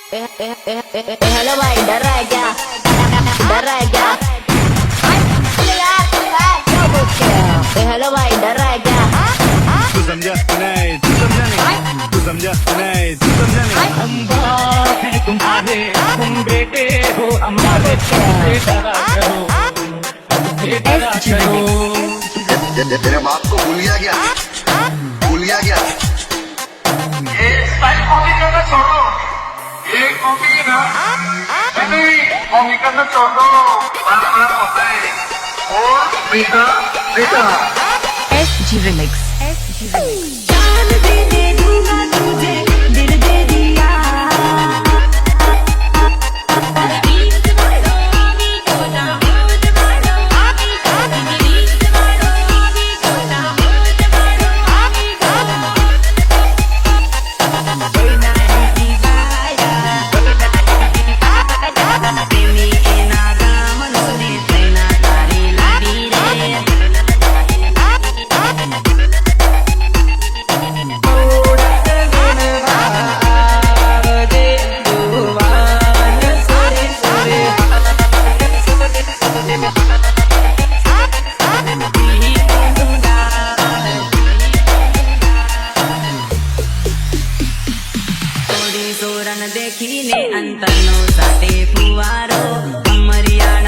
Hello भाई, डर रहा है क्या? डर रहा है क्या? हेलो भाई, डर रहा है क्या? तू समझा नहीं, तू समझा नहीं, तू समझा नहीं, तू समझा नहीं। हम बाप हैं तुम्हारे, तुम बेटे हो हमारे, हमसे डरा करो, हमसे डरा करो। तेरे बाप को भूल गया क्या? भूल गया क्या? ये स्टाइल कॉपी करना छोड़ो, ये कॉपी ना नहीं, कॉपी करना छोड़ दो, बार बार होता है। और बेटा बेटा SG Remix. जान दे दूंगा तुझे, दिल दे दिया। देखीने अंतरनो साथे फुवारो, अमरियाना